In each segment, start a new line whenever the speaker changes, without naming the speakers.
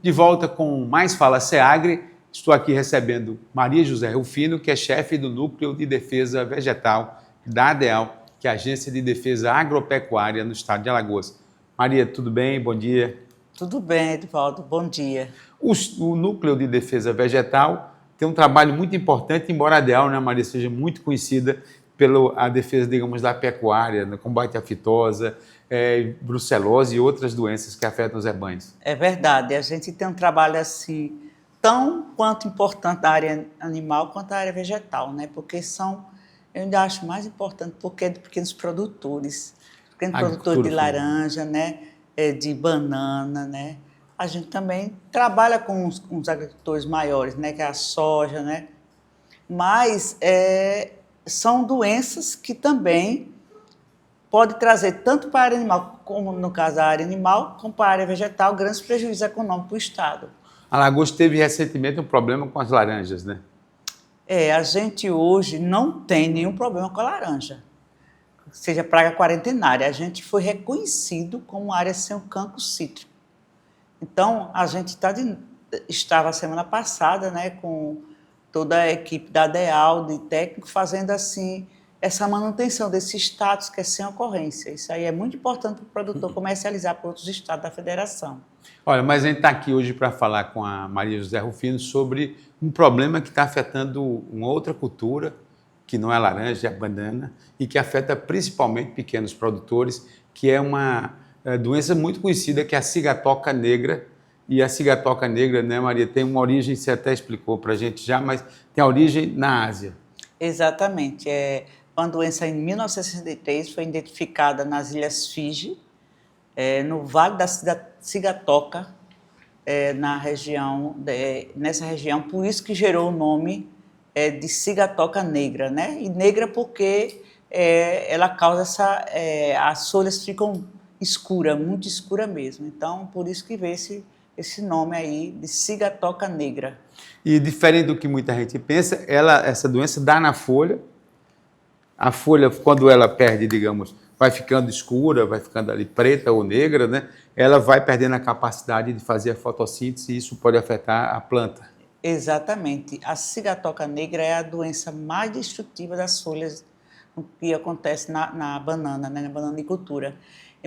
De volta com mais Fala Seagre, estou aqui recebendo Maria José Rufino, que é chefe do Núcleo de Defesa Vegetal da ADEAL, que é a Agência de Defesa Agropecuária no estado de Alagoas. Maria, tudo bem? Bom dia.
Tudo bem, Edvaldo, bom dia.
O Núcleo de Defesa Vegetal tem um trabalho muito importante, embora a ADEAL, né, Maria, seja muito conhecida pela defesa, digamos, da pecuária, no combate à fitosa, brucelose e outras doenças que afetam os rebanhos.
É verdade, a gente tem um trabalho assim tão quanto importante da área animal quanto da área vegetal, né? Porque eu ainda acho mais importante porque é de pequenos produtores de laranja, né? De banana, né? A gente também trabalha com os agricultores maiores, né? Que é a soja, né? Mas são doenças que também pode trazer tanto para a área animal, como no caso da área animal, como para a área vegetal, grandes prejuízos econômicos para o Estado.
Alagoas teve recentemente um problema com as laranjas, né?
A gente hoje não tem nenhum problema com a laranja, seja praga quarentenária. A gente foi reconhecido como área sem o cancro cítrico. Então, a gente estava semana passada, né, com toda a equipe da ADEAL, de técnico, fazendo assim essa manutenção desse status que é sem ocorrência. Isso aí é muito importante para o produtor comercializar para outros estados da federação.
Olha, mas a gente está aqui hoje para falar com a Maria José Rufino sobre um problema que está afetando uma outra cultura, que não é a laranja, é a banana, e que afeta principalmente pequenos produtores, que é uma doença muito conhecida, que é a cigatoca negra. E a cigatoca negra, né, Maria, tem uma origem, você até explicou para a gente já, mas tem a origem na Ásia.
Exatamente. Uma doença em 1963 foi identificada nas Ilhas Fiji, no Vale da Cigatoca, nessa região, por isso que gerou o nome de cigatoca negra, né? E negra porque ela causa as folhas ficam escuras, muito escura mesmo. Então, por isso que veio esse nome aí de cigatoca negra.
E diferente do que muita gente pensa, essa doença dá na folha. A folha, quando ela perde, digamos, vai ficando escura, vai ficando ali preta ou negra, né? Ela vai perdendo a capacidade de fazer a fotossíntese e isso pode afetar a planta.
Exatamente. A cigatoca negra é a doença mais destrutiva das folhas que acontece na banana, né? Na bananicultura.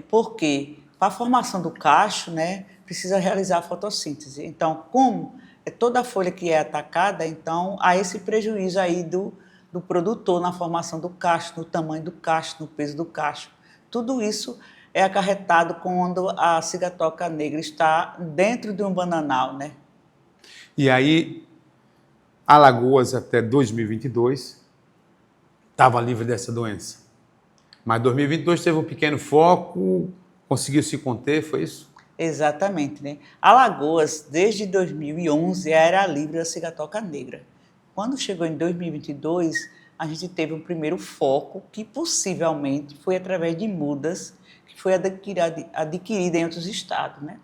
Porque para a formação do cacho, né, precisa realizar a fotossíntese. Então, como toda a folha que é atacada, então há esse prejuízo aí do produtor na formação do cacho, no tamanho do cacho, no peso do cacho. Tudo isso é acarretado quando a cigatoca negra está dentro de um bananal, né?
E aí, Alagoas até 2022 estava livre dessa doença. Mas 2022 teve um pequeno foco, conseguiu se conter, foi isso?
Exatamente, né? Alagoas, desde 2011, era livre da cigatoca negra. Quando chegou em 2022, a gente teve um primeiro foco que possivelmente foi através de mudas que foi adquirida em outros estados, né?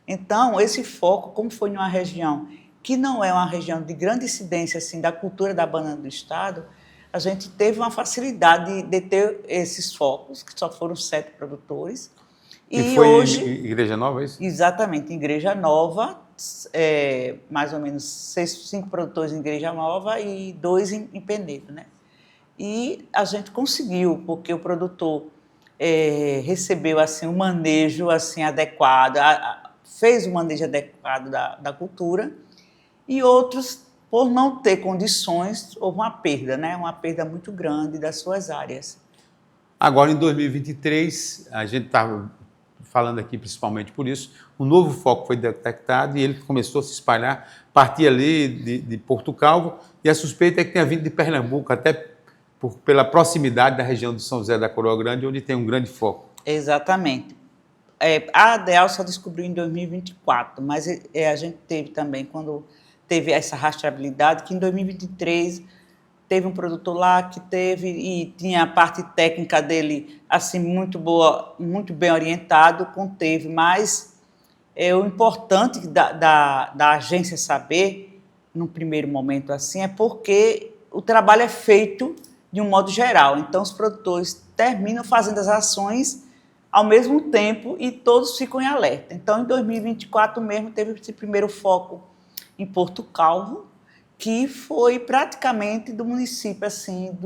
Então, esse foco, como foi em uma região que não é uma região de grande incidência assim, da cultura da banana do estado, a gente teve uma facilidade de ter esses focos, que só foram 7 produtores.
E foi hoje, em Igreja Nova, é isso?
Exatamente, em Igreja Nova, mais ou menos 5 produtores em Igreja Nova e 2 em Penedo, né? E a gente conseguiu, porque o produtor recebeu assim, um manejo assim, adequado, fez o manejo adequado da cultura, e outros, por não ter condições, houve uma perda, né? Uma perda muito grande das suas áreas.
Agora, em 2023, a gente estava falando aqui principalmente por isso, um novo foco foi detectado e ele começou a se espalhar, partia ali de Porto Calvo, e a suspeita é que tenha vindo de Pernambuco, até pela proximidade da região de São José da Coroa Grande, onde tem um grande foco.
Exatamente. A ADEAL só descobriu em 2024, mas a gente teve também, quando teve essa rastreabilidade, que em 2023 teve um produtor lá que teve e tinha a parte técnica dele assim muito boa, muito bem orientado, conteve, mas o importante da agência saber, num primeiro momento assim, é porque o trabalho é feito de um modo geral. Então, os produtores terminam fazendo as ações ao mesmo tempo e todos ficam em alerta. Então, em 2024 mesmo, teve esse primeiro foco em Porto Calvo, que foi praticamente do município assim,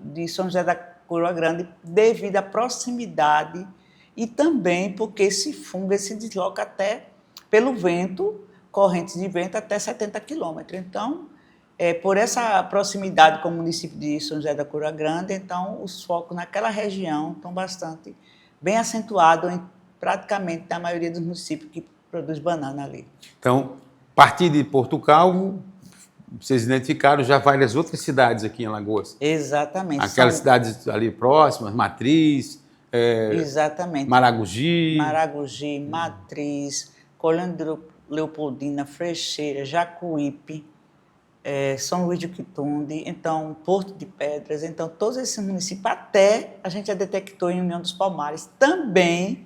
de São José da Coroa Grande, devido à proximidade e também porque esse fungo se desloca até pelo vento, correntes de vento até 70 quilômetros. Então, por essa proximidade com o município de São José da Coroa Grande, então os focos naquela região estão bastante bem acentuados em praticamente na maioria dos municípios que produz banana ali.
Então, a partir de Porto Calvo, vocês identificaram já várias outras cidades aqui em Alagoas.
Exatamente.
Aquelas cidades ali próximas, Matriz,
exatamente.
Maragogi.
Maragogi, Matriz, Colônia Leopoldina, Freixeira, Jacuípe, São Luís de Quitunde, então Porto de Pedras, então todos esses municípios, até a gente já detectou em União dos Palmares, também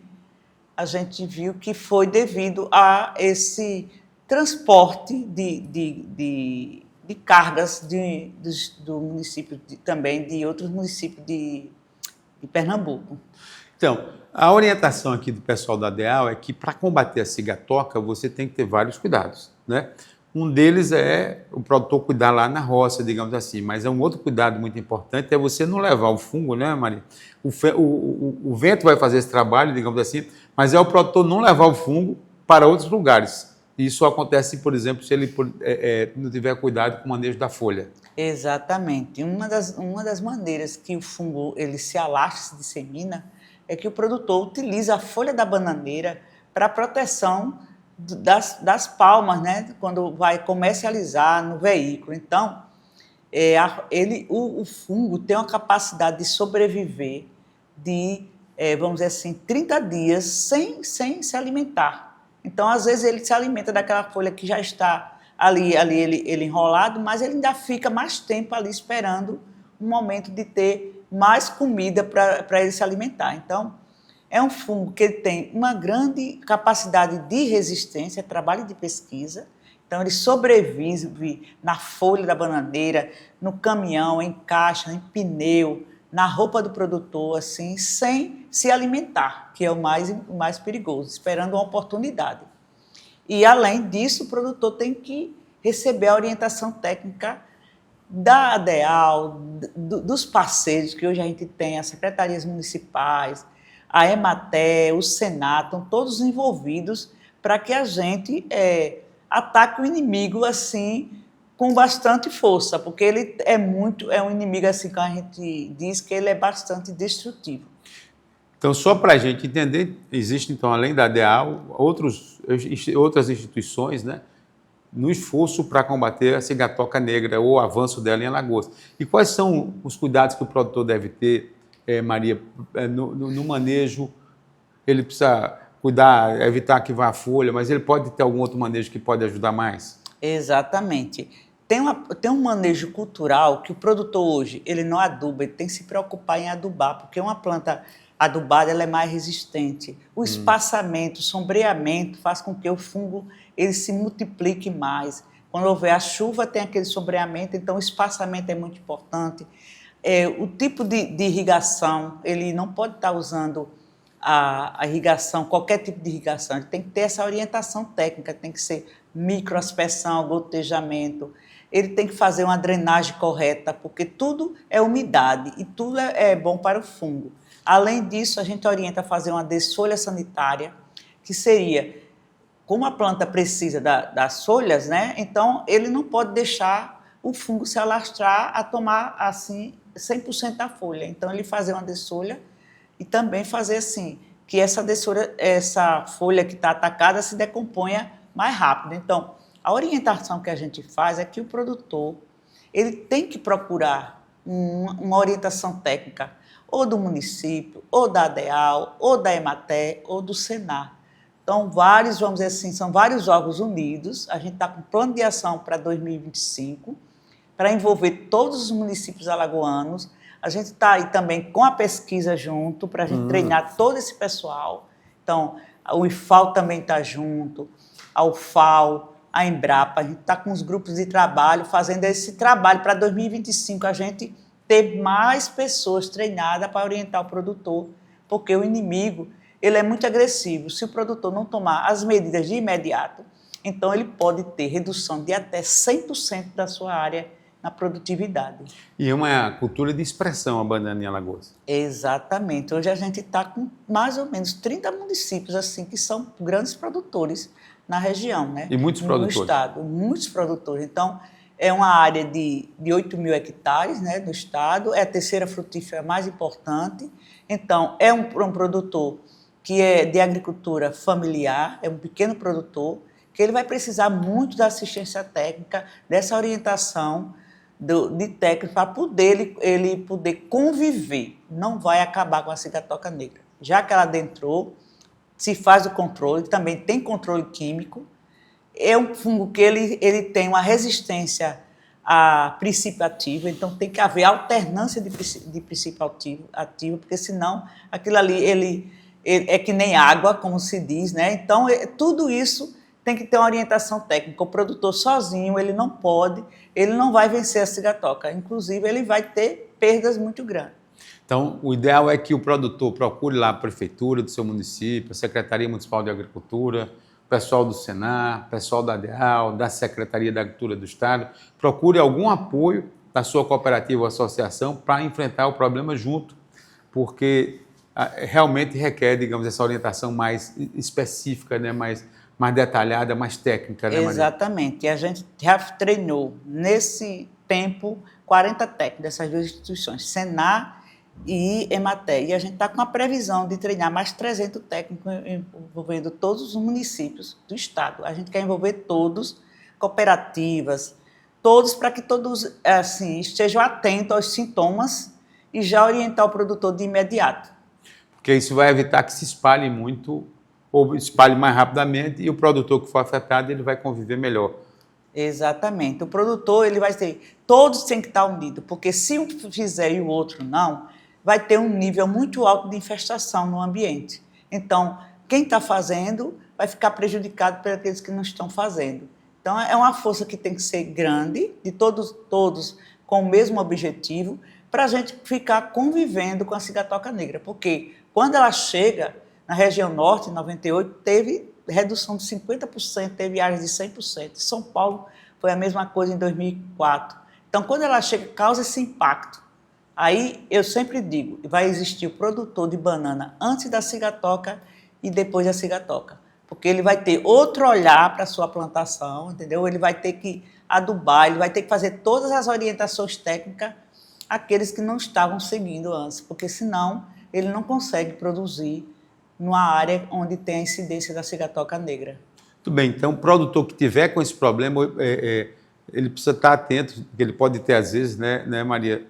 a gente viu que foi devido a esse transporte de cargas do município, também de outros municípios de Pernambuco.
Então, a orientação aqui do pessoal da ADEAL é que para combater a cigatoca você tem que ter vários cuidados, né? Um deles é o produtor cuidar lá na roça, digamos assim, mas é um outro cuidado muito importante, é você não levar o fungo, né, Maria? O vento vai fazer esse trabalho, digamos assim, mas é o produtor não levar o fungo para outros lugares. Isso acontece, por exemplo, se ele não tiver cuidado com o manejo da folha. Exatamente.
Uma das maneiras que o fungo ele se alastra, se dissemina, é que o produtor utiliza a folha da bananeira para proteção das palmas, né? Quando vai comercializar no veículo. Então, o fungo tem uma capacidade de sobreviver de, vamos dizer assim, 30 dias sem se alimentar. Então, às vezes, ele se alimenta daquela folha que já está ali ele enrolado, mas ele ainda fica mais tempo ali esperando um momento de ter mais comida para ele se alimentar. Então, é um fungo que ele tem uma grande capacidade de resistência, trabalho de pesquisa. Então, ele sobrevive na folha da bananeira, no caminhão, em caixa, em pneu, na roupa do produtor, assim, sem se alimentar, que é o mais perigoso, esperando uma oportunidade. E, além disso, o produtor tem que receber a orientação técnica da ADEAL, dos parceiros, que hoje a gente tem, as secretarias municipais, a Emater, o Senat, estão todos envolvidos para que a gente ataque o inimigo assim com bastante força, porque ele é um inimigo assim que a gente diz que ele é bastante destrutivo.
Então, só para a gente entender, existe então, além da ADEAL, outras instituições, né, no esforço para combater a cigatoca negra ou o avanço dela em Alagoas. E quais são os cuidados que o produtor deve ter, Maria, no manejo? Ele precisa cuidar, evitar que vá a folha, mas ele pode ter algum outro manejo que pode ajudar mais?
Exatamente. Tem um manejo cultural que o produtor hoje, ele não aduba, ele tem que se preocupar em adubar, porque uma planta adubada ela é mais resistente. O espaçamento, o sombreamento faz com que o fungo ele se multiplique mais. Quando houver a chuva, tem aquele sombreamento, então o espaçamento é muito importante. O tipo de irrigação, ele não pode estar usando a irrigação, qualquer tipo de irrigação, ele tem que ter essa orientação técnica, tem que ser microaspersão, gotejamento, ele tem que fazer uma drenagem correta, porque tudo é umidade e tudo é bom para o fungo. Além disso, a gente orienta a fazer uma desfolha sanitária, que seria, como a planta precisa das folhas, né? Então ele não pode deixar o fungo se alastrar a tomar assim 100% da folha. Então ele fazer uma desfolha e também fazer assim, que essa folha que está atacada se decomponha mais rápido. Então, a orientação que a gente faz é que o produtor ele tem que procurar uma orientação técnica ou do município, ou da ADEAL, ou da Emater, ou do Senat. Então, vamos dizer assim, são vários órgãos unidos. A gente está com um plano de ação para 2025, para envolver todos os municípios alagoanos. A gente está aí também com a pesquisa junto, para a gente treinar todo esse pessoal. Então, o IFAL também está junto, a UFAL, a Embrapa. A gente está com os grupos de trabalho, fazendo esse trabalho para 2025, a gente ter mais pessoas treinadas para orientar o produtor, porque o inimigo ele é muito agressivo. Se o produtor não tomar as medidas de imediato, então ele pode ter redução de até 100% da sua área na produtividade.
E é uma cultura de expressão a banana em Alagoas.
Exatamente. Hoje a gente está com mais ou menos 30 municípios assim que são grandes produtores na região, né?
E muitos produtores.
No estado, muitos produtores. Então, é uma área de 8 mil hectares, né, no estado, é a terceira frutífera mais importante. Então, é um produtor que é de agricultura familiar, é um pequeno produtor, que ele vai precisar muito da assistência técnica, dessa orientação de técnico para ele poder conviver. Não vai acabar com a cigatoca negra. Já que ela adentrou, se faz o controle, também tem controle químico. É um fungo que ele tem uma resistência a princípio ativo, então tem que haver alternância de princípio ativo, porque senão aquilo ali ele é que nem água, como se diz, né? Então, tudo isso tem que ter uma orientação técnica. O produtor sozinho, ele não vai vencer a cigatoca. Inclusive, ele vai ter perdas muito grandes.
Então, o ideal é que o produtor procure lá a prefeitura do seu município, a Secretaria Municipal de Agricultura, o pessoal do Senar, o pessoal da ADEAL, da Secretaria da Agricultura do Estado, procure algum apoio da sua cooperativa ou associação para enfrentar o problema junto, porque realmente requer, digamos, essa orientação mais específica, né, mais detalhada, mais técnica, né, Maria?
Exatamente. E a gente já treinou, nesse tempo, 40 técnicos dessas duas instituições, Senar e Emater. E a gente está com a previsão de treinar mais 300 técnicos envolvendo todos os municípios do estado. A gente quer envolver todos, cooperativas, todos, para que todos assim, estejam atentos aos sintomas e já orientar o produtor de imediato.
Porque isso vai evitar que se espalhe muito, ou espalhe mais rapidamente, e o produtor que for afetado, ele vai conviver melhor.
Exatamente. O produtor, ele vai ter... Todos têm que estar unidos, porque se um fizer e o outro não, vai ter um nível muito alto de infestação no ambiente. Então, quem está fazendo vai ficar prejudicado por aqueles que não estão fazendo. Então, é uma força que tem que ser grande, de todos com o mesmo objetivo, para a gente ficar convivendo com a cigatoca negra. Porque quando ela chega na região norte, em 98, teve redução de 50%, teve áreas de 100%. Em São Paulo foi a mesma coisa em 2004. Então, quando ela chega, causa esse impacto. Aí, eu sempre digo, vai existir o produtor de banana antes da cigatoca e depois da cigatoca. Porque ele vai ter outro olhar para a sua plantação, entendeu? Ele vai ter que adubar, ele vai ter que fazer todas as orientações técnicas àqueles que não estavam seguindo antes, porque senão ele não consegue produzir numa área onde tem a incidência da cigatoca negra.
Muito bem, então o produtor que tiver com esse problema, ele precisa estar atento, porque ele pode ter às vezes, né Maria,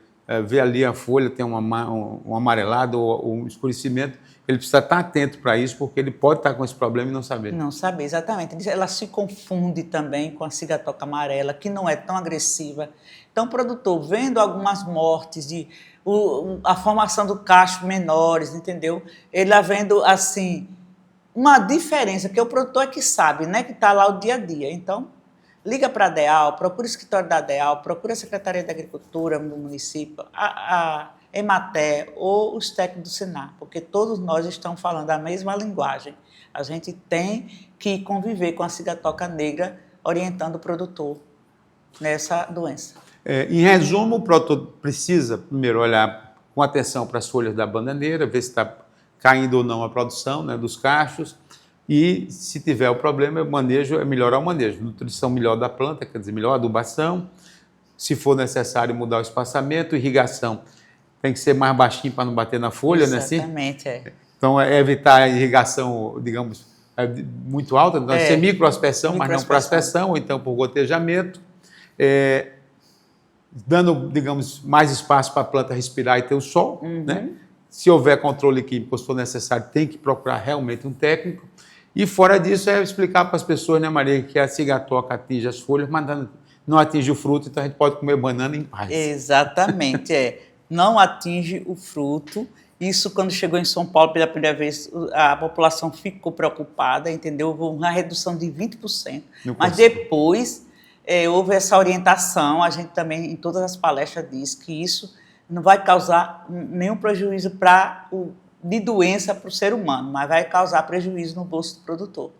ver ali a folha, tem um amarelado ou um escurecimento, ele precisa estar atento para isso, porque ele pode estar com esse problema e não saber.
Não saber, exatamente. Ela se confunde também com a cigatoca amarela, que não é tão agressiva. Então, o produtor, vendo algumas mortes, a formação do cacho menores, entendeu? Ele está vendo, assim, uma diferença, que o produtor é que sabe, né? Que está lá o dia a dia. Então, liga para a ADEAL, procura o escritório da ADEAL, procura a Secretaria da Agricultura do município, a Emater ou os técnicos do Senar, porque todos nós estamos falando a mesma linguagem. A gente tem que conviver com a cigatoca negra, orientando o produtor nessa doença.
Em resumo, o produtor precisa primeiro olhar com atenção para as folhas da bananeira, ver se está caindo ou não a produção, né, dos cachos, e se tiver o problema, o manejo é melhorar o manejo, nutrição melhor da planta, quer dizer, melhor adubação, se for necessário mudar o espaçamento, irrigação tem que ser mais baixinho para não bater na folha,
exatamente,
né? Assim? Então, evitar a irrigação, digamos, muito alta, então, ser microaspersão, mas não proaspersão, ou então por gotejamento, dando, digamos, mais espaço para a planta respirar e ter o sol, né? Se houver controle químico, se for necessário, tem que procurar realmente um técnico. E fora disso, é explicar para as pessoas, né, Maria, que a cigatoca atinge as folhas, mas não atinge o fruto, então a gente pode comer banana em paz.
Exatamente, não atinge o fruto. Isso, quando chegou em São Paulo pela primeira vez, a população ficou preocupada, entendeu? Houve uma redução de 20%. Mas depois houve essa orientação, a gente também, em todas as palestras, diz que isso não vai causar nenhum prejuízo para de doença para o ser humano, mas vai causar prejuízo no bolso do produtor.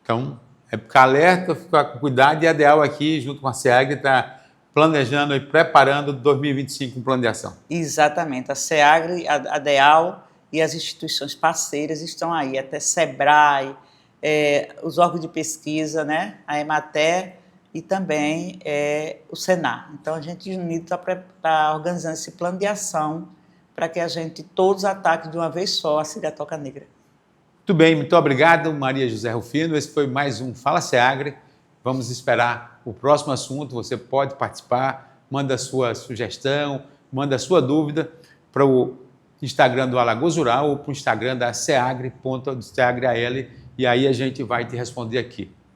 Então, é ficar alerta, ficar com cuidado, e a DEAL aqui, junto com a SEAGRE, está planejando e preparando 2025 um plano de ação.
Exatamente, a SEAGRE, a DEAL e as instituições parceiras estão aí, até SEBRAE, os órgãos de pesquisa, né? A Emater e também o Senar. Então, a gente unido está organizando esse plano de ação para que a gente todos ataquem de uma vez só a Sigatoca Negra.
Muito bem, muito obrigado, Maria José Rufino. Esse foi mais um Fala SEAGRE. Vamos esperar o próximo assunto. Você pode participar, manda a sua sugestão, manda a sua dúvida para o Instagram do Alagoas Rural ou para o Instagram da SEAGRE.SEAGREAL, e aí a gente vai te responder aqui.